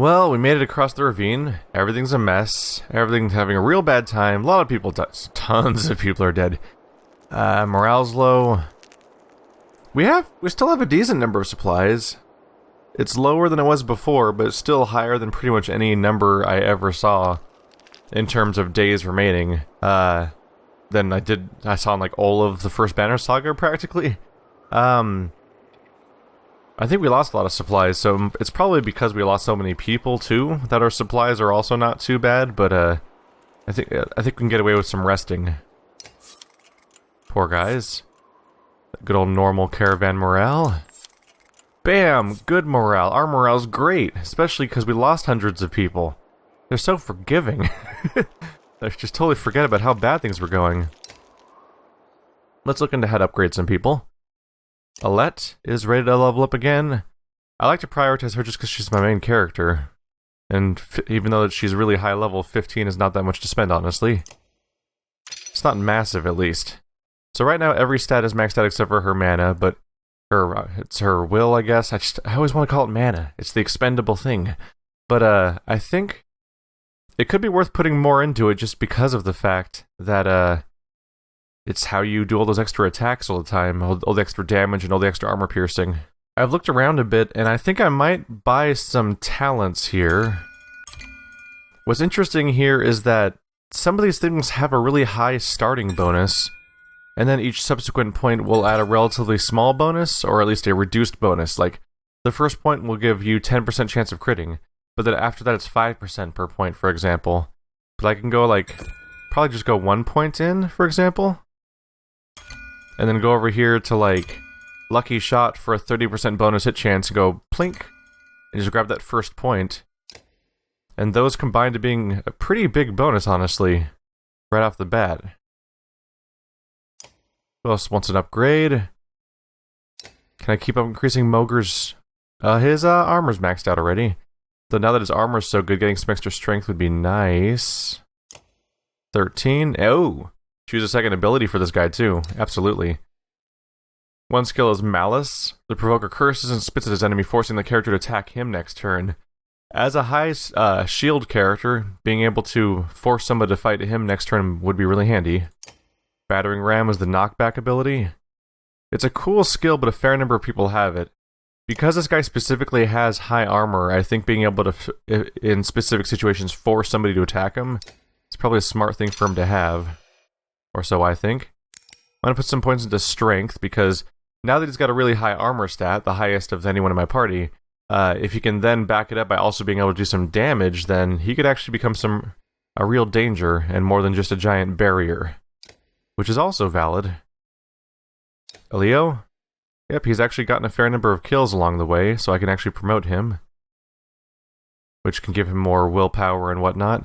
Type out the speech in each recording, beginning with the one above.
Well, we made it across the ravine. Everything's a mess. Everything's having a real bad time. A lot of people died. Tons of people are dead. Morale's low. We still have a decent number of supplies. It's lower than it was before, but it's still higher than pretty much any number I ever saw in terms of days remaining. Than I saw in like all of the first Banner Saga practically. I think we lost a lot of supplies, so it's probably because we lost so many people too that our supplies are also not too bad. But I think we can get away with some resting. Poor guys. Good old normal caravan morale. Bam! Good morale. Our morale's great, especially because we lost hundreds of people. They're so forgiving. They just totally forget about how bad things were going. Let's look into how to upgrade some people. Alette is ready to level up again. I like to prioritize her just because she's my main character. And even though she's really high level, 15 is not that much to spend, honestly. It's not massive, at least. So right now, every stat is maxed out except for her mana, but it's her will, I guess. I always want to call it mana. It's the expendable thing. But I think it could be worth putting more into it just because of the fact that it's how you do all those extra attacks all the time, all the extra damage and all the extra armor piercing. I've looked around a bit, and I think I might buy some talents here. What's interesting here is that some of these things have a really high starting bonus, and then each subsequent point will add a relatively small bonus, or at least a reduced bonus. Like, the first point will give you 10% chance of critting, but then after that it's 5% per point, for example. But I can go, like, probably just go 1 point in, for example. And then go over here to, like, lucky shot for a 30% bonus hit chance and go plink, and just grab that first point. And those combine to being a pretty big bonus, honestly, right off the bat. Who else wants an upgrade? Can I keep up increasing Mogur's? His armor's maxed out already. Though now that his armor's so good, getting some extra strength would be nice. 13. Oh! Choose a second ability for this guy, too. Absolutely. One skill is Malice. The provoker curses and spits at his enemy, forcing the character to attack him next turn. As a high shield character, being able to force somebody to fight him next turn would be really handy. Battering Ram is the knockback ability. It's a cool skill, but a fair number of people have it. Because this guy specifically has high armor, I think being able to, in specific situations, force somebody to attack him is probably a smart thing for him to have. Or so I think. I'm going to put some points into strength, because now that he's got a really high armor stat, the highest of anyone in my party, if he can then back it up by also being able to do some damage, then he could actually become a real danger, and more than just a giant barrier. Which is also valid. Leo? Yep, he's actually gotten a fair number of kills along the way, so I can actually promote him. Which can give him more willpower and whatnot.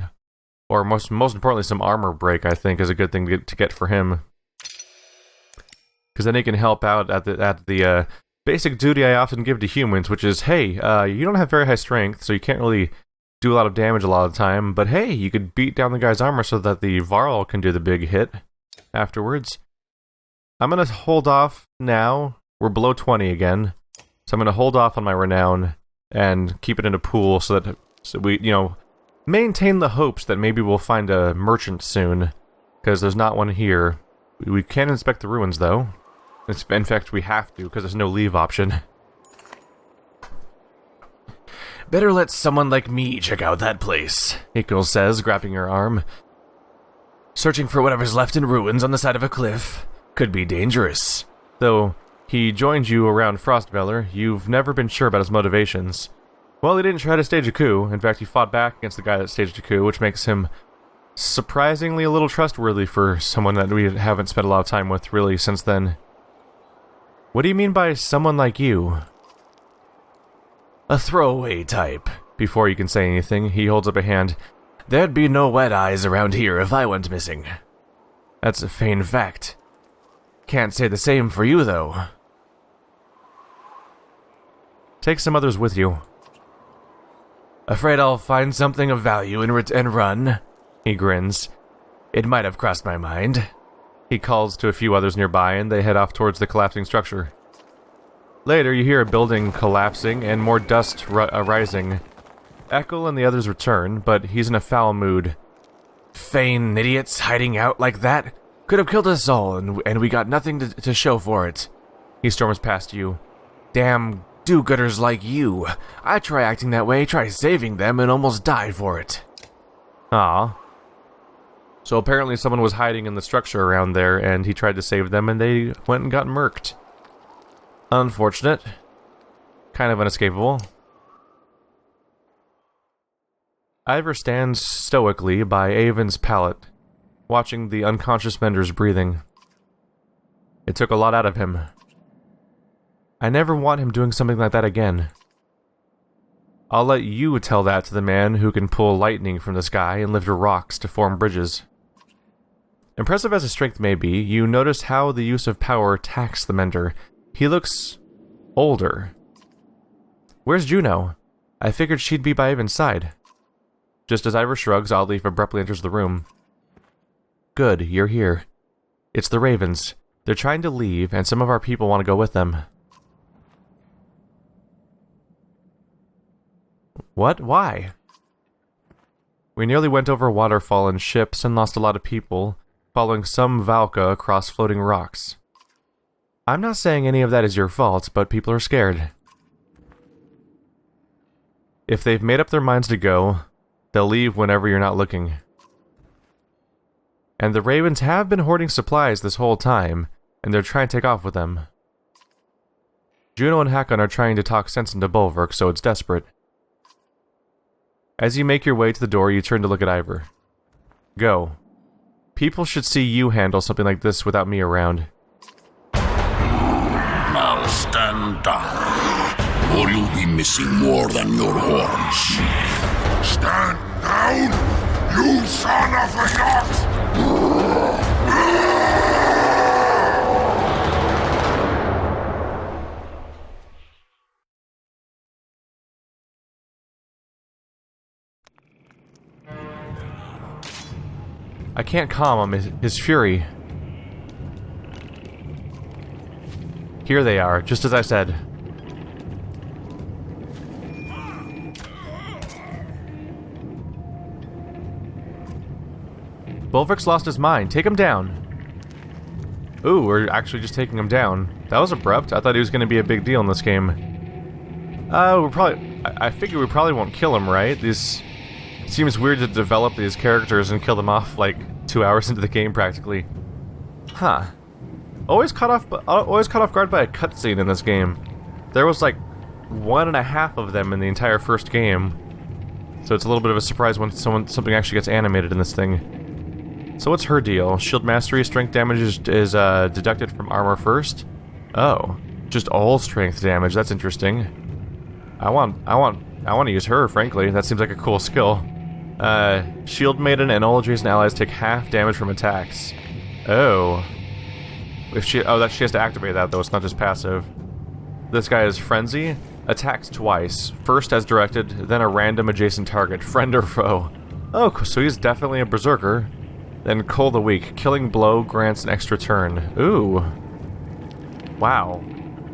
Or most importantly, some armor break, I think, is a good thing to get for him. Because then he can help out at the basic duty I often give to humans, which is, hey, you don't have very high strength, so you can't really do a lot of damage a lot of the time, but hey, you could beat down the guy's armor so that the Varl can do the big hit afterwards. I'm going to hold off now. We're below 20 again, so I'm going to hold off on my renown and keep it in a pool so we, maintain the hopes that maybe we'll find a merchant soon, because there's not one here. We can inspect the ruins, though. In fact, we have to, because there's no leave option. Better let someone like me check out that place, Hiko says, grabbing her arm. Searching for whatever's left in ruins on the side of a cliff could be dangerous. Though he joined you around Frostbeller, you've never been sure about his motivations. Well, he didn't try to stage a coup. In fact, he fought back against the guy that staged a coup, which makes him surprisingly a little trustworthy for someone that we haven't spent a lot of time with, really, since then. What do you mean by someone like you? A throwaway type. Before you can say anything, he holds up a hand. There'd be no wet eyes around here if I went missing. That's a vain fact. Can't say the same for you, though. Take some others with you. Afraid I'll find something of value and run? He grins. It might have crossed my mind. He calls to a few others nearby, and they head off towards the collapsing structure. Later, you hear a building collapsing and more dust rising. Eckel and the others return, but he's in a foul mood. Feign idiots hiding out like that? Could have killed us all, and we got nothing to show for it. He storms past you. Damn do-gooders like you. I try acting that way, try saving them, and almost die for it. Ah. So apparently someone was hiding in the structure around there, and he tried to save them, and they went and got murked. Unfortunate. Kind of unescapable. Ivor stands stoically by Avon's pallet, watching the unconscious Mender's breathing. It took a lot out of him. I never want him doing something like that again. I'll let you tell that to the man who can pull lightning from the sky and lift rocks to form bridges. Impressive as his strength may be, you notice how the use of power taxed the Mender. He looks older. Where's Juno? I figured she'd be by Avon's side. Just as Ivor shrugs, Oddleaf abruptly enters the room. Good, you're here. It's the Ravens. They're trying to leave, and some of our people want to go with them. What? Why? We nearly went over a waterfall in ships and lost a lot of people, following some Valka across floating rocks. I'm not saying any of that is your fault, but people are scared. If they've made up their minds to go, they'll leave whenever you're not looking. And the Ravens have been hoarding supplies this whole time, and they're trying to take off with them. Juno and Hakon are trying to talk sense into Bulwark, so it's desperate. As you make your way to the door, you turn to look at Ivor. Go. People should see you handle something like this without me around. Now stand down, or you'll be missing more than your horns. Stand down, you son of a yacht! I can't calm him, his fury. Here they are, just as I said. Bulwark's lost his mind. Take him down. Ooh, we're actually just taking him down. That was abrupt. I thought he was going to be a big deal in this game. I figure we probably won't kill him, right? It seems weird to develop these characters and kill them off like 2 hours into the game, practically. Huh. Always caught off guard by a cutscene in this game. There was like 1.5 of them in the entire first game, so it's a little bit of a surprise when something actually gets animated in this thing. So what's her deal? Shield mastery, strength damage is deducted from armor first. Oh, just all strength damage. That's interesting. I want to use her. Frankly, that seems like a cool skill. Shield Maiden and all adjacent allies take half damage from attacks. Oh. She has to activate that, though. It's not just passive. This guy is Frenzy. Attacks twice. First as directed, then a random adjacent target, friend or foe. Oh, so he's definitely a berserker. Then Cull the Weak. Killing blow grants an extra turn. Ooh. Wow.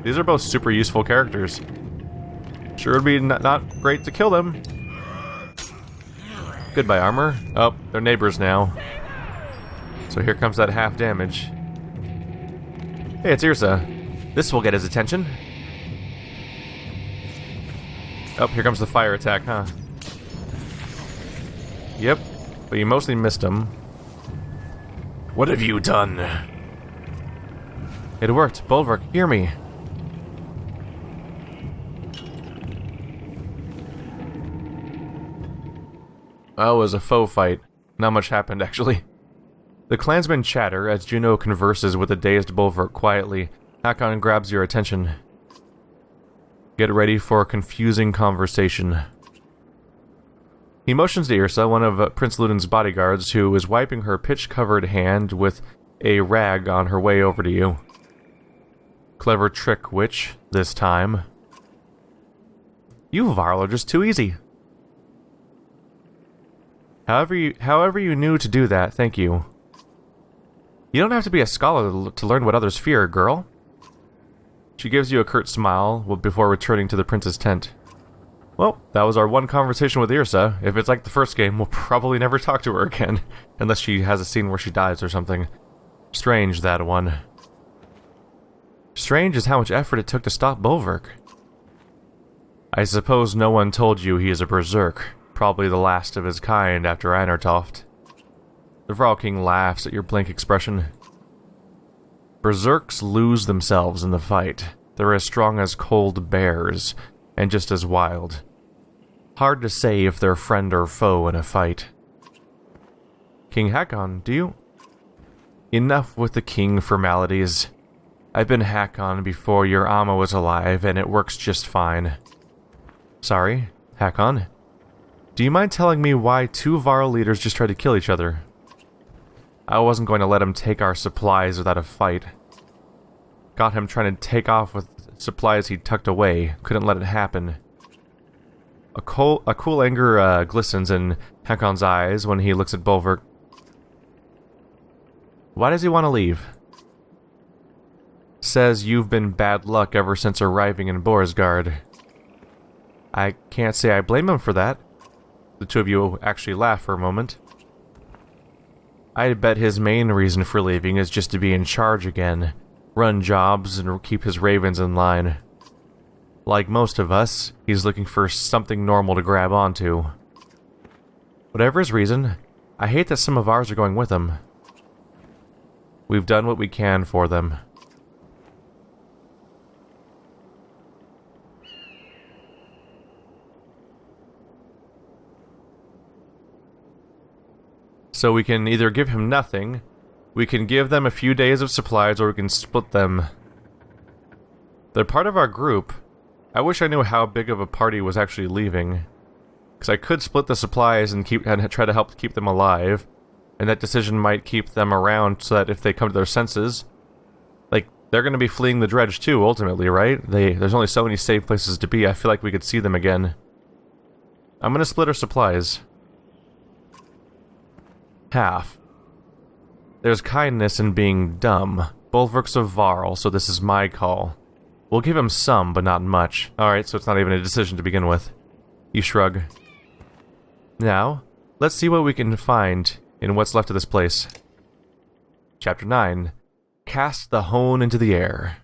These are both super useful characters. Sure would be not great to kill them. Goodbye, armor. Oh, they're neighbors now. So here comes that half damage. Hey, it's Yrsa. This will get his attention. Oh, here comes the fire attack, huh? Yep, but you mostly missed him. What have you done? It worked. Bulwark, hear me. Oh, it was a faux fight. Not much happened, actually. The clansmen chatter as Juno converses with the dazed Bulwark quietly. Hakon grabs your attention. Get ready for a confusing conversation. He motions to Yrsa, one of Prince Ludin's bodyguards, who is wiping her pitch-covered hand with a rag on her way over to you. Clever trick, witch, this time. You Varl are just too easy. However you knew to do that, thank you. You don't have to be a scholar to learn what others fear, girl. She gives you a curt smile before returning to the prince's tent. Well, that was our one conversation with Yrsa. If it's like the first game, we'll probably never talk to her again. Unless she has a scene where she dies or something. Strange, that one. Strange is how much effort it took to stop Bulwark. I suppose no one told you he is a berserk. Probably the last of his kind after Anertoft. The Vrall King laughs at your blank expression. Berserks lose themselves in the fight. They're as strong as cold bears, and just as wild. Hard to say if they're friend or foe in a fight. King Hakon, do you? Enough with the king formalities. I've been Hakon before your Amma was alive, and it works just fine. Sorry, Hakon? Do you mind telling me why two Varl leaders just tried to kill each other? I wasn't going to let him take our supplies without a fight. Got him trying to take off with supplies he tucked away. Couldn't let it happen. A cool anger glistens in Hakon's eyes when he looks at Bulwark. Why does he want to leave? Says you've been bad luck ever since arriving in Borisgard. I can't say I blame him for that. The two of you actually laugh for a moment. I bet his main reason for leaving is just to be in charge again, run jobs, and keep his ravens in line. Like most of us, he's looking for something normal to grab onto. Whatever his reason, I hate that some of ours are going with him. We've done what we can for them. So we can either give him nothing, we can give them a few days of supplies, or we can split them. They're part of our group. I wish I knew how big of a party was actually leaving. Because I could split the supplies and try to help keep them alive. And that decision might keep them around so that if they come to their senses... Like, they're going to be fleeing the dredge too, ultimately, right? There's only so many safe places to be. I feel like we could see them again. I'm going to split our supplies. Half. There's kindness in being dumb. Bulwark's of Varl, so this is my call. We'll give him some, but not much. Alright, so it's not even a decision to begin with. You shrug. Now, let's see what we can find in what's left of this place. Chapter 9. Cast the hone into the air.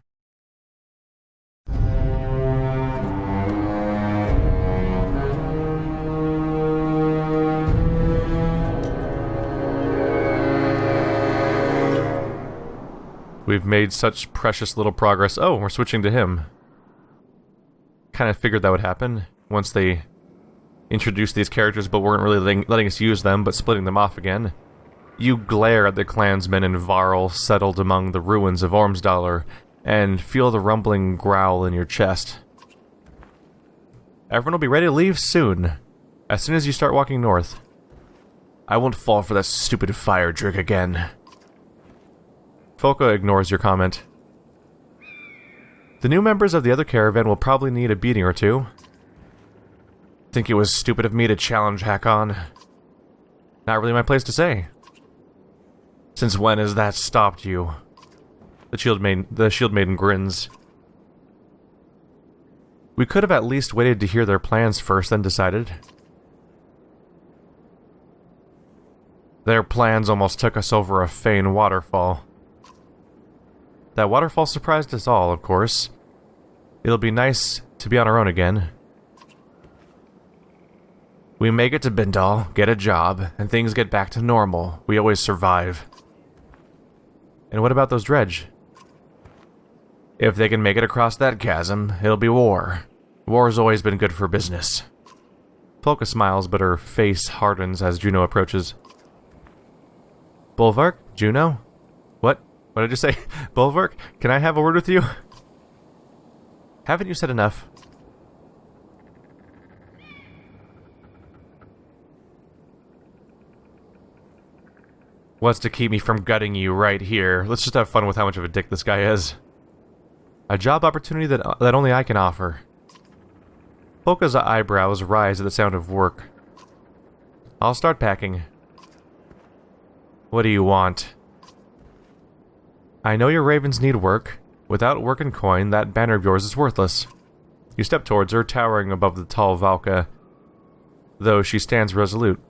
We've made such precious little progress. Oh, we're switching to him. Kind of figured that would happen once they introduced these characters, but weren't really letting us use them, but splitting them off again. You glare at the clansmen in Varl settled among the ruins of Ormsdalr, and feel the rumbling growl in your chest. Everyone will be ready to leave soon, as soon as you start walking north. I won't fall for that stupid fire trick again. Folka ignores your comment. The new members of the other caravan will probably need a beating or two. Think it was stupid of me to challenge Hakon? Not really my place to say. Since when has that stopped you? The Shield Maiden grins. We could have at least waited to hear their plans first, then decided. Their plans almost took us over a Fane waterfall. That waterfall surprised us all, of course. It'll be nice to be on our own again. We make it to Bindal, get a job, and things get back to normal. We always survive. And what about those dredge? If they can make it across that chasm, it'll be war. War's always been good for business. Polka smiles, but her face hardens as Juno approaches. Bulwark? Juno? What did you say? Bulwark? Can I have a word with you? Haven't you said enough? Wants to keep me from gutting you right here. Let's just have fun with how much of a dick this guy is. A job opportunity that only I can offer. Polka's eyebrows rise at the sound of work. I'll start packing. What do you want? I know your ravens need work. Without work and coin, that banner of yours is worthless. You step towards her, towering above the tall Valka, though she stands resolute.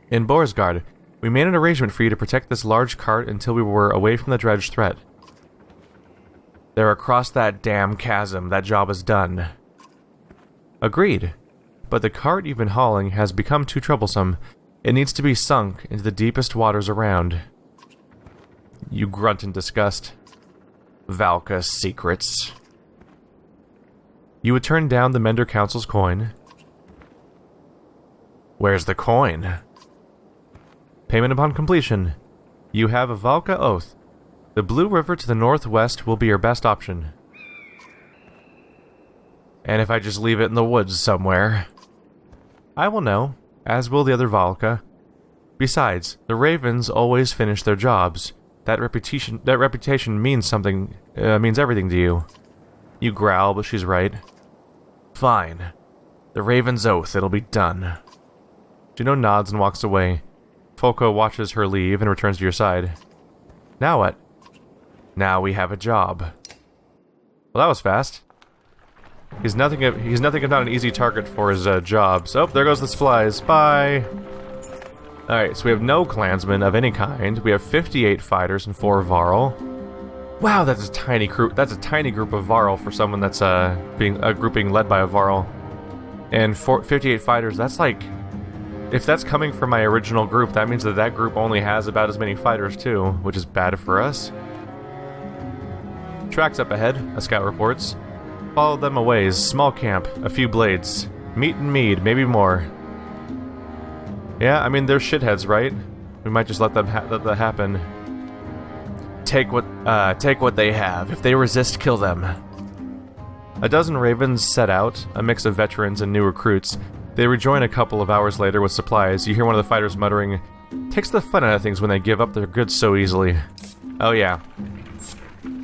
In Borsgard, we made an arrangement for you to protect this large cart until we were away from the dredge threat. They're across that damn chasm. That job is done. Agreed. But the cart you've been hauling has become too troublesome. It needs to be sunk into the deepest waters around. You grunt in disgust. Valka secrets. You would turn down the Mender Council's coin. Where's the coin? Payment upon completion. You have a Valka oath. The Blue River to the northwest will be your best option. And if I just leave it in the woods somewhere? I will know, as will the other Valka. Besides, the Ravens always finish their jobs. That reputation means something, means everything to you. You growl, but she's right. Fine. The Raven's oath, it'll be done. Juno nods and walks away. Folko watches her leave and returns to your side. Now what? Now we have a job. Well, that was fast. He's nothing if not an easy target for his jobs. Oh, there goes the supplies. Bye! Alright, so we have no clansmen of any kind. We have 58 fighters and 4 Varl. Wow, that's a tiny group. That's a tiny group of Varl for someone that's being a grouping led by a Varl. And 58 fighters, that's like... If that's coming from my original group, that means that that group only has about as many fighters too, which is bad for us. Tracks up ahead, a scout reports. Follow them a ways, small camp, a few blades. Meat and mead, maybe more. Yeah, I mean, they're shitheads, right? We might just let that happen. Take what they have. If they resist, kill them. A dozen ravens set out, a mix of veterans and new recruits. They rejoin a couple of hours later with supplies. You hear one of the fighters muttering, "Takes the fun out of things when they give up their goods so easily." Oh yeah.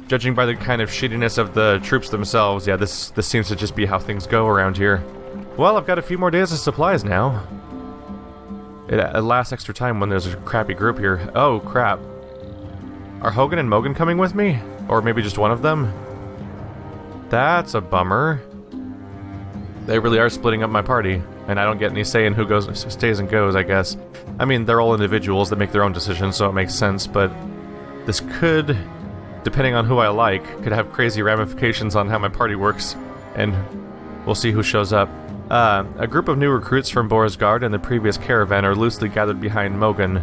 Judging by the kind of shittiness of the troops themselves, yeah, this seems to just be how things go around here. Well, I've got a few more days of supplies now. It lasts extra time when there's a crappy group here. Oh, crap. Are Hogan and Mogan coming with me? Or maybe just one of them? That's a bummer. They really are splitting up my party, and I don't get any say in who stays and goes, I guess. I mean, they're all individuals that make their own decisions, so it makes sense, but this could, depending on who I like, could have crazy ramifications on how my party works, and we'll see who shows up. A group of new recruits from Borisgard and the previous caravan are loosely gathered behind Mogan,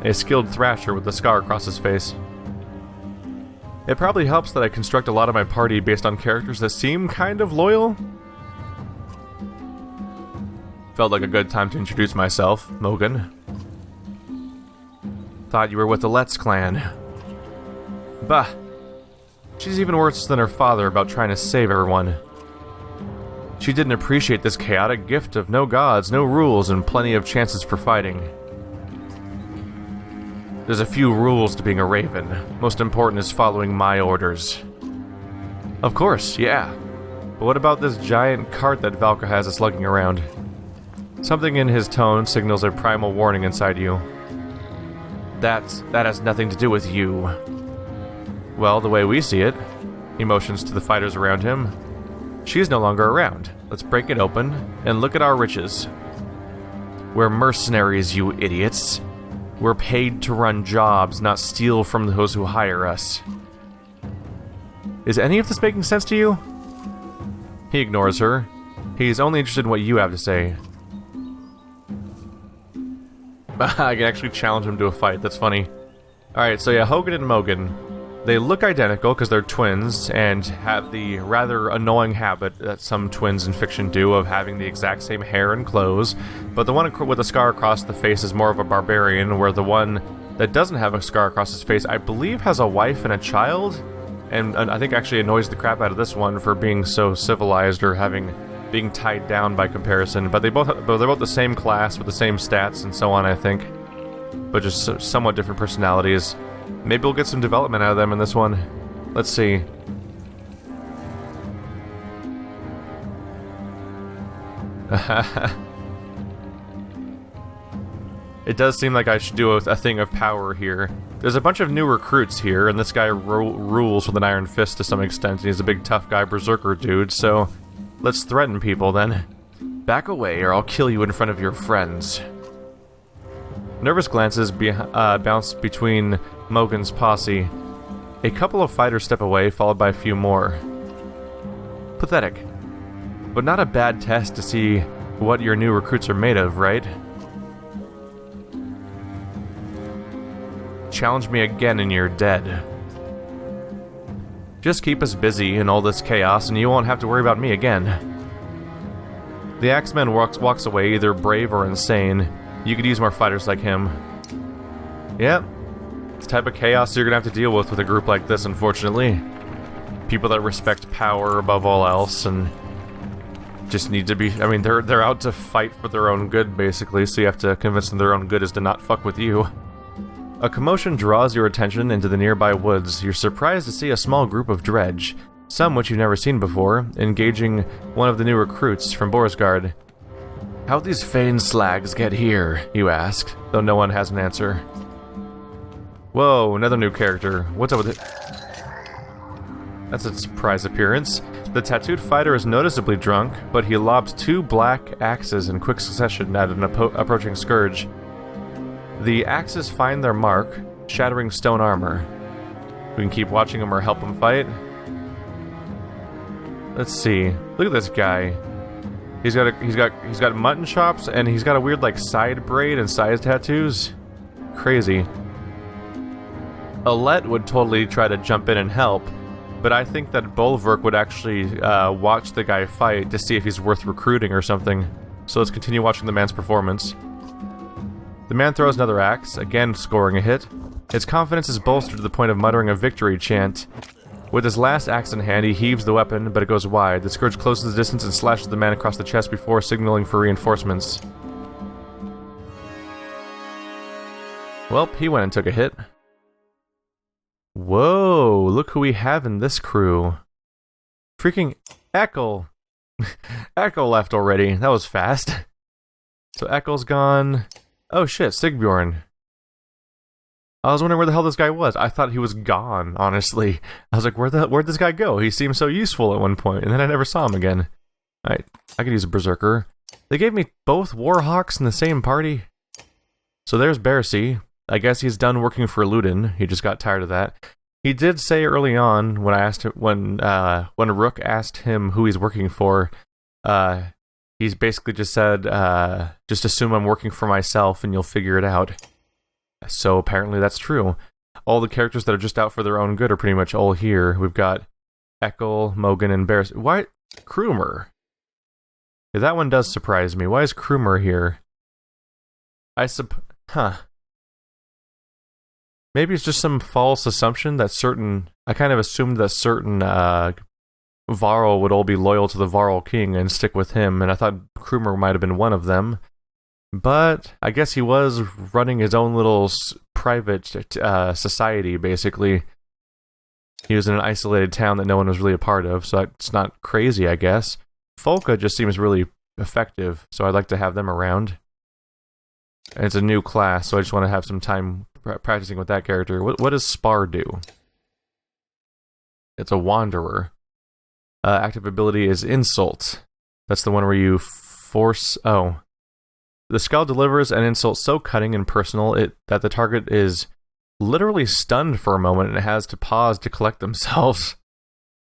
a skilled thrasher with a scar across his face. It probably helps that I construct a lot of my party based on characters that seem kind of loyal. Felt like a good time to introduce myself, Mogan. Thought you were with the Let's clan. Bah. She's even worse than her father about trying to save everyone. She didn't appreciate this chaotic gift of no gods, no rules, and plenty of chances for fighting. There's a few rules to being a raven. Most important is following my orders. Of course, yeah. But what about this giant cart that Valka has us lugging around? Something in his tone signals a primal warning inside you. That has nothing to do with you. Well, the way we see it, he motions to the fighters around him. She's no longer around. Let's break it open and look at our riches. We're mercenaries, you idiots. We're paid to run jobs, not steal from those who hire us. Is any of this making sense to you? He ignores her. He's only interested in what you have to say. I can actually challenge him to a fight, that's funny. Alright, so yeah, Hogan and Mogan. They look identical because they're twins and have the rather annoying habit that some twins in fiction do of having the exact same hair and clothes, but the one with a scar across the face is more of a barbarian, where the one that doesn't have a scar across his face, I believe, has a wife and a child, and I think actually annoys the crap out of this one for being so civilized or being tied down by comparison. But they're both the same class with the same stats and so on, I think, but just somewhat different personalities. Maybe we'll get some development out of them in this one. Let's see. It does seem like I should do a thing of power here. There's a bunch of new recruits here, and this guy rules with an iron fist to some extent. He's a big tough guy, berserker dude, so let's threaten people then. Back away or I'll kill you in front of your friends. Nervous glances bounce between Mogan's posse. A couple of fighters step away, followed by a few more. Pathetic. But not a bad test to see what your new recruits are made of, right? Challenge me again and you're dead. Just keep us busy in all this chaos and you won't have to worry about me again. The Axeman walks away, either brave or insane. You could use more fighters like him. Yep. It's the type of chaos you're gonna have to deal with a group like this, unfortunately. People that respect power above all else and just need to be... I mean, they're out to fight for their own good, basically, so you have to convince them their own good is to not fuck with you. A commotion draws your attention into the nearby woods. You're surprised to see a small group of dredge, some which you've never seen before, engaging one of the new recruits from Borsgard. How'd these feigned slags get here, you ask, though no one has an answer. Whoa, another new character. What's up with it? That's a surprise appearance. The tattooed fighter is noticeably drunk, but he lobs 2 black axes in quick succession at an approaching scourge. The axes find their mark, shattering stone armor. We can keep watching him or help him fight. Let's see. Look at this guy. He's got mutton chops and he's got a weird like side braid and side tattoos. Crazy. Alette would totally try to jump in and help, but I think that Bulwark would actually watch the guy fight to see if he's worth recruiting or something. So let's continue watching the man's performance. The man throws another axe, again scoring a hit. His confidence is bolstered to the point of muttering a victory chant. With his last axe in hand, he heaves the weapon, but it goes wide. The scourge closes the distance and slashes the man across the chest before signaling for reinforcements. Welp, he went and took a hit. Whoa, look who we have in this crew. Freaking Ekkel. Ekkel left already. That was fast. So Ekkel's gone. Oh shit, Sigbjorn. I was wondering where the hell this guy was. I thought he was gone, honestly. I was like, where'd this guy go? He seemed so useful at one point, and then I never saw him again. Alright, I could use a Berserker. They gave me both Warhawks in the same party. So there's Bercy. I guess he's done working for Ludin. He just got tired of that. He did say early on when I asked him, when Rook asked him who he's working for, he's basically just said, just assume I'm working for myself and you'll figure it out. So apparently that's true. All the characters that are just out for their own good are pretty much all here. We've got Ekkel, Mogan, and Bears. Why? Krumer. Yeah, that one does surprise me. Why is Krumer here? Huh. Maybe it's just some false assumption that I kind of assumed that certain Varl would all be loyal to the Varl king and stick with him, and I thought Krumer might have been one of them. But I guess he was running his own little private society, basically. He was in an isolated town that no one was really a part of, so it's not crazy, I guess. Folka just seems really effective, so I'd like to have them around. And it's a new class, so I just want to have some time practicing with that character. What does Spar do? It's a Wanderer. Active ability is Insult. That's the one where you force... Oh. The skull delivers an insult so cutting and personal that the target is literally stunned for a moment and has to pause to collect themselves.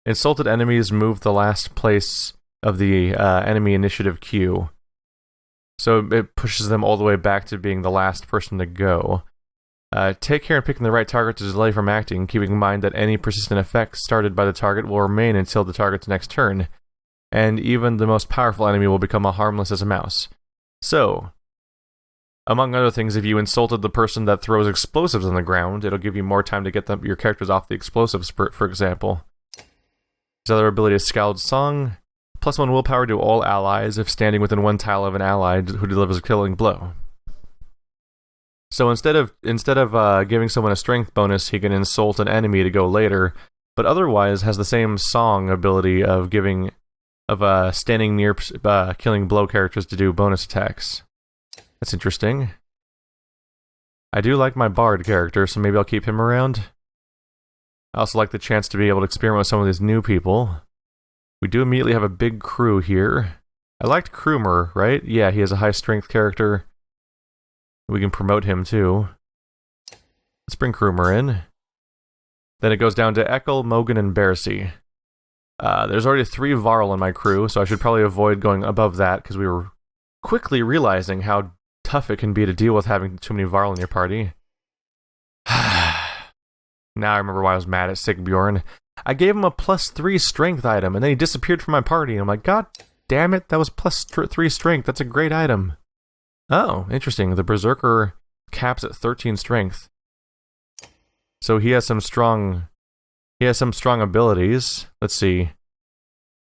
Insulted enemies move the last place of the enemy initiative queue. So it pushes them all the way back to being the last person to go. Take care in picking the right target to delay from acting, keeping in mind that any persistent effect started by the target will remain until the target's next turn, and even the most powerful enemy will become harmless as a mouse. So, among other things, if you insulted the person that throws explosives on the ground, it'll give you more time to get your characters off the explosives, for example. His other ability is Scald Song. +1 willpower to all allies if standing within 1 tile of an ally who delivers a killing blow. So instead of giving someone a strength bonus, he can insult an enemy to go later, but otherwise has the same song ability of standing near killing blow characters to do bonus attacks. That's interesting. I do like my Bard character, so maybe I'll keep him around. I also like the chance to be able to experiment with some of these new people. We do immediately have a big crew here. I liked Krumer, right? Yeah, he has a high strength character. We can promote him too. Let's bring Krumer in. Then it goes down to Ekkel, Mogan, and Bersi. There's already 3 Varl in my crew, so I should probably avoid going above that, because we were quickly realizing how tough it can be to deal with having too many Varl in your party. Now I remember why I was mad at Sigbjorn. I gave him a +3 strength item, and then he disappeared from my party. I'm like, God damn it, that was +3 strength. That's a great item. Oh, interesting. The Berserker caps at 13 strength. So he has some strong abilities. Let's see.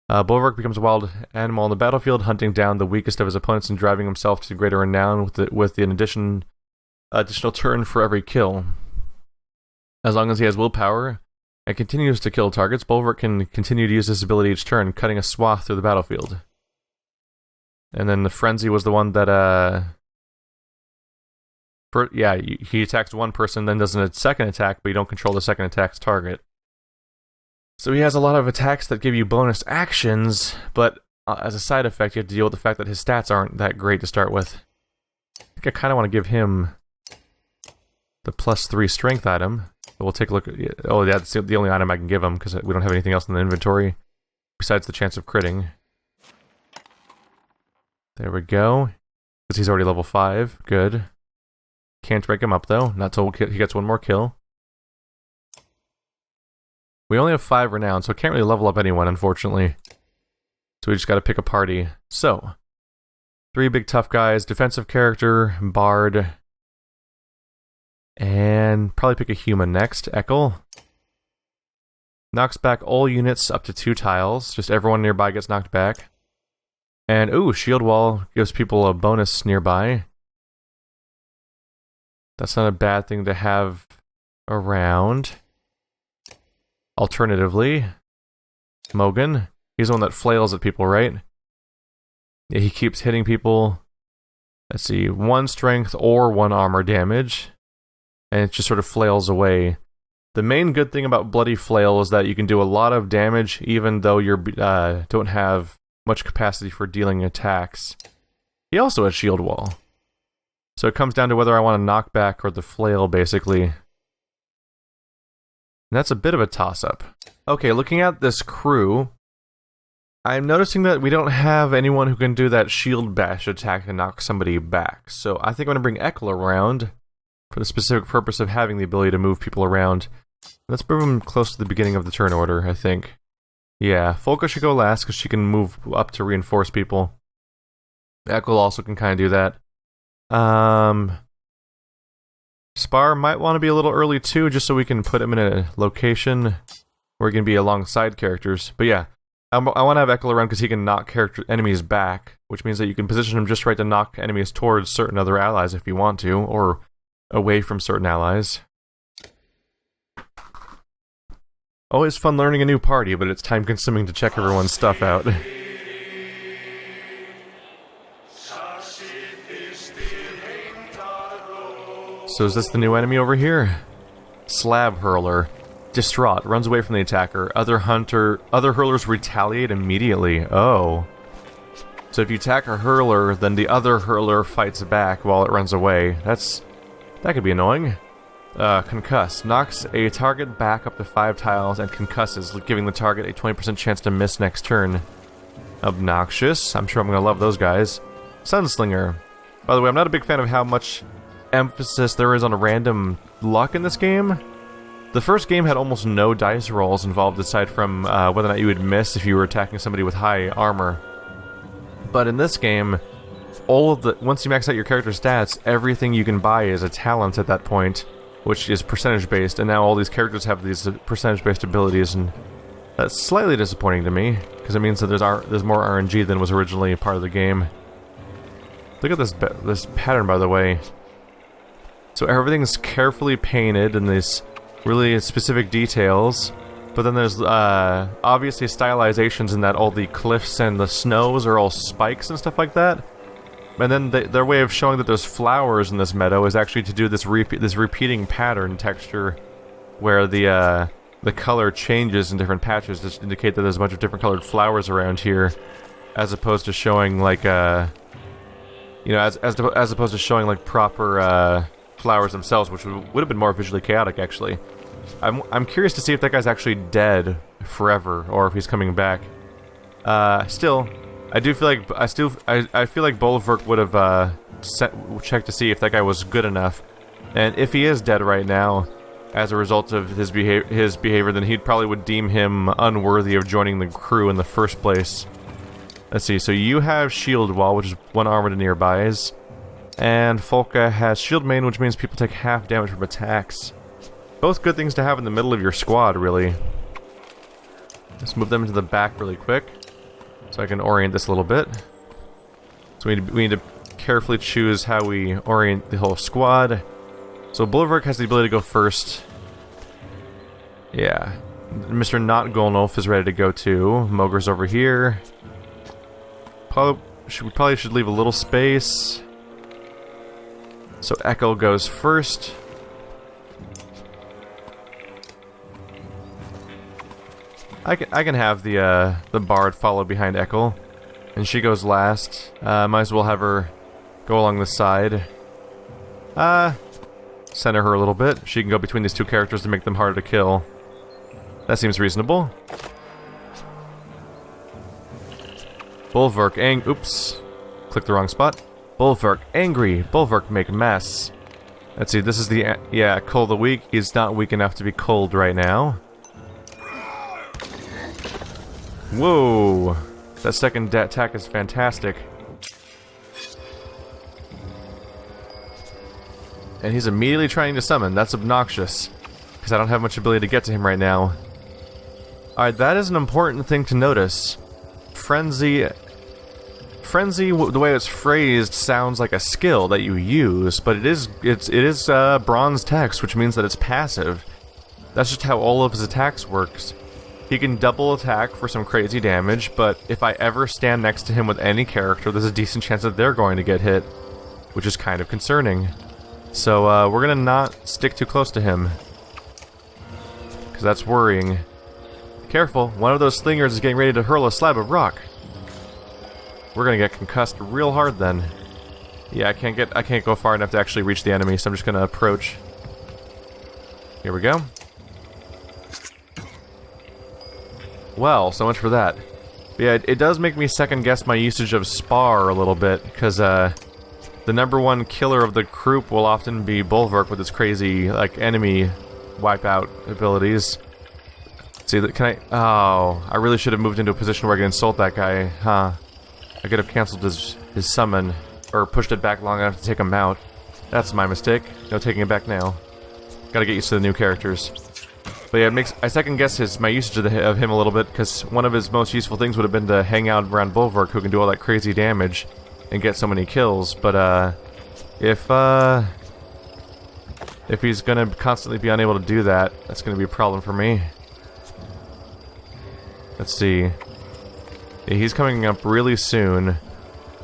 Bulwark becomes a wild animal on the battlefield, hunting down the weakest of his opponents and driving himself to greater renown with an additional turn for every kill. As long as he has willpower and continues to kill targets, Bulwark can continue to use this ability each turn, cutting a swath through the battlefield. And then the Frenzy was the one that, he attacks one person, then does a second attack, but you don't control the second attack's target. So he has a lot of attacks that give you bonus actions, but as a side effect, you have to deal with the fact that his stats aren't that great to start with. I think I kind of want to give him the +3 strength item. But we'll take a look at... Oh, yeah, that's the only item I can give him, because we don't have anything else in the inventory, besides the chance of critting. There we go. Because he's already level 5. Good. Can't break him up, though. Not till he gets one more kill. We only have 5 renown, so I can't really level up anyone, unfortunately. So we just gotta pick a party. So, 3 big tough guys, defensive character, Bard, and probably pick a human next, Ekkel. Knocks back all units up to 2 tiles, just everyone nearby gets knocked back. And, ooh, Shield Wall gives people a bonus nearby. That's not a bad thing to have around. Alternatively, Mogan. He's the one that flails at people, right? Yeah, he keeps hitting people. Let's see, 1 strength or 1 armor damage. And it just sort of flails away. The main good thing about Bloody Flail is that you can do a lot of damage even though you don't have much capacity for dealing attacks. He also has Shield Wall. So it comes down to whether I want to knock back or the flail, basically. And that's a bit of a toss-up. Okay, looking at this crew, I'm noticing that we don't have anyone who can do that shield bash attack and knock somebody back. So I think I'm going to bring Ekkel around for the specific purpose of having the ability to move people around. Let's move him close to the beginning of the turn order, I think. Yeah, Folka should go last because she can move up to reinforce people. Ekkel also can kind of do that. Spar might want to be a little early too, just so we can put him in a location where he can be alongside characters. But yeah, I want to have Ekkel around because he can knock enemies back, which means that you can position him just right to knock enemies towards certain other allies if you want to, or away from certain allies. Always fun learning a new party, but it's time-consuming to check everyone's stuff out. So is this the new enemy over here? Slab Hurler. Distraught, runs away from the attacker. Other hurlers retaliate immediately. Oh. So if you attack a hurler, then the other hurler fights back while it runs away. That could be annoying. Concuss. Knocks a target back up to 5 tiles and concusses, giving the target a 20% chance to miss next turn. Obnoxious. I'm sure I'm gonna love those guys. Sunslinger. By the way, I'm not a big fan of how much emphasis there is on random luck in this game. The first game had almost no dice rolls involved aside from whether or not you would miss if you were attacking somebody with high armor. But in this game, once you max out your character's stats, everything you can buy is a talent at that point, which is percentage based, and now all these characters have these percentage based abilities, and that's slightly disappointing to me because it means that there's more RNG than was originally part of the game. Look at this pattern, by the way. So everything's carefully painted in these really specific details, but then there's obviously stylizations in that all the cliffs and the snows are all spikes and stuff like that. And then their way of showing that there's flowers in this meadow is actually to do this repeating pattern texture, where the color changes in different patches to indicate that there's a bunch of different colored flowers around here, as opposed to showing like you know, as opposed to showing like proper flowers themselves, which would have been more visually chaotic actually. I'm curious to see if that guy's actually dead forever or if he's coming back. Still, I do feel like I feel like Bolverk would have checked to see if that guy was good enough, and if he is dead right now, as a result of his behavior, then he probably would deem him unworthy of joining the crew in the first place. Let's see. So you have shield wall, which is 1 armor to nearbys, and Folka has shield main, which means people take half damage from attacks. Both good things to have in the middle of your squad, really. Let's move them into the back really quick, so I can orient this a little bit. So we need to carefully choose how we orient the whole squad. So Bolverk has the ability to go first. Yeah. Mr. Not Golnolf is ready to go too. Mogre's over here. We probably should leave a little space. So Echo goes first. I can have the Bard follow behind Echo, and she goes last. Might as well have her go along the side. Center her a little bit. She can go between these two characters to make them harder to kill. That seems reasonable. Bolverk oops. Click the wrong spot. Bolverk angry. Bolverk make mess. Let's see, this is the... yeah, Cold the weak. He's not weak enough to be cold right now. Whoa! That second attack is fantastic. And he's immediately trying to summon. That's obnoxious, because I don't have much ability to get to him right now. Alright, that is an important thing to notice. Frenzy, the way it's phrased, sounds like a skill that you use, but it is bronze text, which means that it's passive. That's just how all of his attacks works. He can double attack for some crazy damage, but if I ever stand next to him with any character, there's a decent chance that they're going to get hit, which is kind of concerning. So we're gonna not stick too close to him, because that's worrying. Careful, one of those slingers is getting ready to hurl a slab of rock. We're gonna get concussed real hard then. Yeah, I can't go far enough to actually reach the enemy, so I'm just gonna approach. Here we go. Well, so much for that. But yeah, it does make me second guess my usage of Spar a little bit, because the #1 killer of the group will often be Bolverk with his crazy, like, enemy wipeout abilities. See, can I... oh, I really should have moved into a position where I could insult that guy, huh? I could have cancelled his summon, or pushed it back long enough to take him out. That's my mistake. No taking it back now. Gotta get used to the new characters. But yeah, I second guess my usage of him a little bit, because one of his most useful things would have been to hang out around Bolverk, who can do all that crazy damage and get so many kills. But if he's gonna constantly be unable to do that, that's gonna be a problem for me. Let's see. Yeah, he's coming up really soon,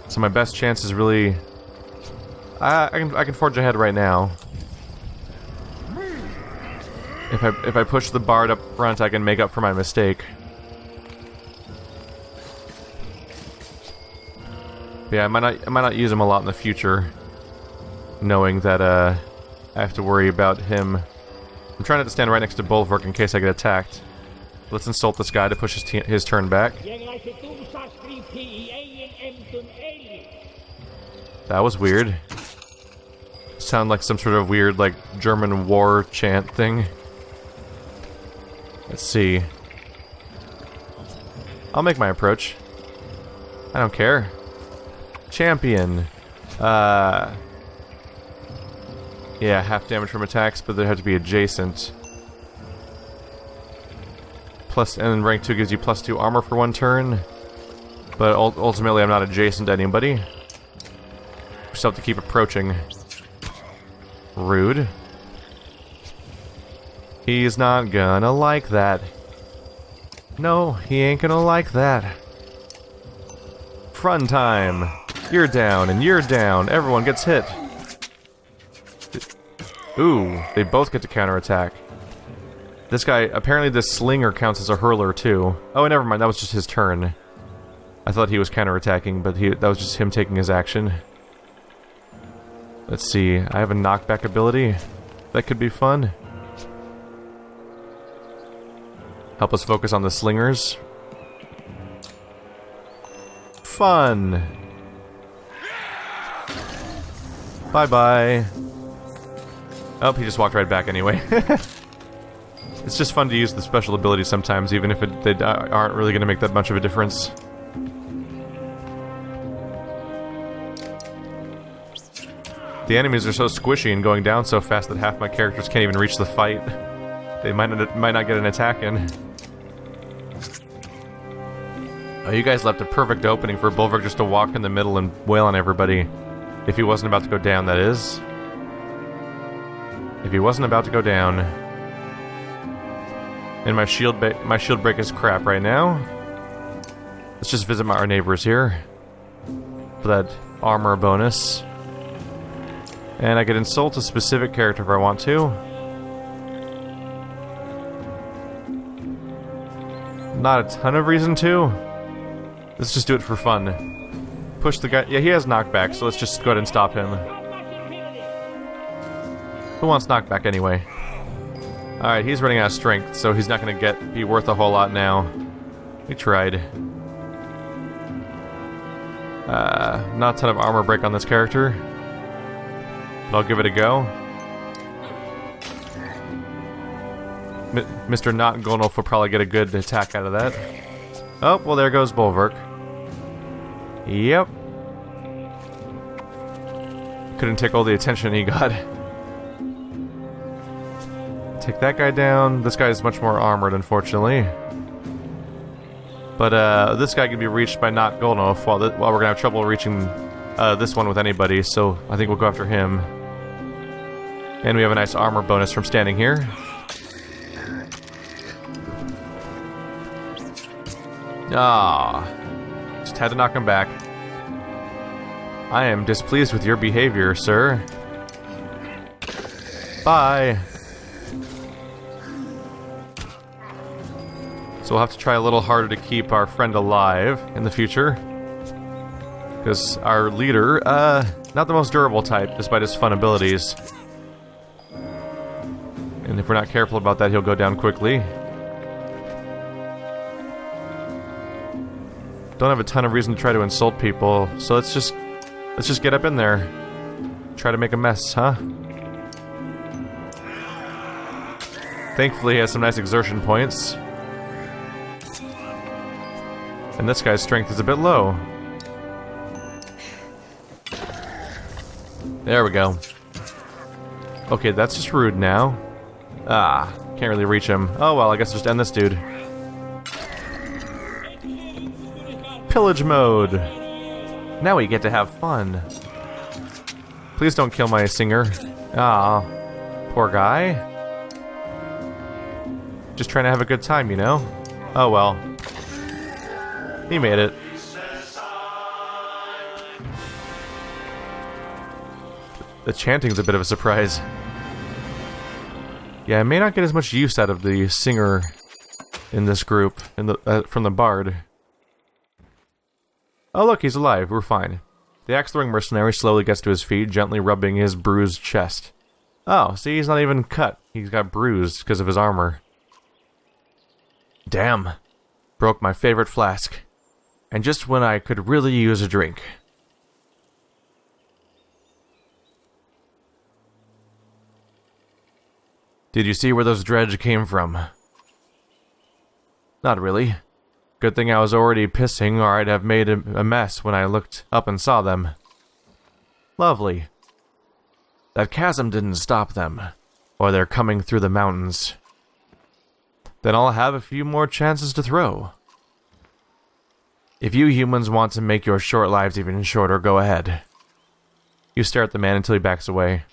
so my best chance is really... I can forge ahead right now. If I push the Bard up front, I can make up for my mistake. Yeah, I might not use him a lot in the future, knowing that I have to worry about him. I'm trying not to stand right next to Bolverk in case I get attacked. Let's insult this guy to push his turn back. That was weird. Sound like some sort of weird, like, German war chant thing. Let's see. I'll make my approach. I don't care. Champion. Yeah, half damage from attacks, but they have to be adjacent. Plus, and rank 2 gives you +2 armor for 1 turn. But ultimately, I'm not adjacent to anybody. Still have to keep approaching. Rude. He's not gonna like that. No, he ain't gonna like that. Fun time. You're down, and you're down. Everyone gets hit. Ooh, they both get to counterattack. This guy, apparently this slinger counts as a hurler too. Oh, never mind, that was just his turn. I thought he was counterattacking, but that was just him taking his action. Let's see, I have a knockback ability. That could be fun. Help us focus on the slingers. Fun! Bye-bye. Oh, he just walked right back anyway. It's just fun to use the special abilities sometimes, even if they aren't really going to make that much of a difference. The enemies are so squishy and going down so fast that half my characters can't even reach the fight. They might not get an attack in. Oh, you guys left a perfect opening for Bulwark just to walk in the middle and wail on everybody. If he wasn't about to go down, that is. If he wasn't about to go down. And my shield break is crap right now. Let's just visit our neighbors here. For that armor bonus. And I could insult a specific character if I want to. Not a ton of reason to. Let's just do it for fun. Push the guy. Yeah, he has knockback, so let's just go ahead and stop him. Who wants knockback anyway? Alright, he's running out of strength, so he's not going to be worth a whole lot now. We tried. Not a ton of armor break on this character. But I'll give it a go. Mr. Not Golnoff will probably get a good attack out of that. Oh, well there goes Bulwark. Yep. Couldn't take all the attention he got. Take that guy down. This guy is much more armored, unfortunately. But this guy can be reached by Not Golnoff while we're gonna have trouble reaching this one with anybody, so I think we'll go after him. And we have a nice armor bonus from standing here. Ah, just had to knock him back. I am displeased with your behavior, sir. Bye. So we'll have to try a little harder to keep our friend alive in the future. Because our leader, not the most durable type, despite his fun abilities. And if we're not careful about that, he'll go down quickly. Don't have a ton of reason to try to insult people, so let's just get up in there. Try to make a mess, huh? Thankfully, he has some nice exertion points. And this guy's strength is a bit low. There we go. Okay, that's just rude now. Ah, can't really reach him. Oh well, I guess just end this dude. Pillage mode. Now we get to have fun. Please don't kill my singer. Ah, poor guy. Just trying to have a good time, you know? Oh well. He made it. The chanting's a bit of a surprise. Yeah, I may not get as much use out of the singer in this group from the bard. Oh look, he's alive. We're fine. The axe-throwing mercenary slowly gets to his feet, gently rubbing his bruised chest. Oh, see, he's not even cut. He's got bruised because of his armor. Damn. Broke my favorite flask. And just when I could really use a drink. Did you see where those dredge came from? Not really. Good thing I was already pissing, or I'd have made a mess when I looked up and saw them. Lovely. That chasm didn't stop them, or they're coming through the mountains. Then I'll have a few more chances to throw. If you humans want to make your short lives even shorter, go ahead. You stare at the man until he backs away.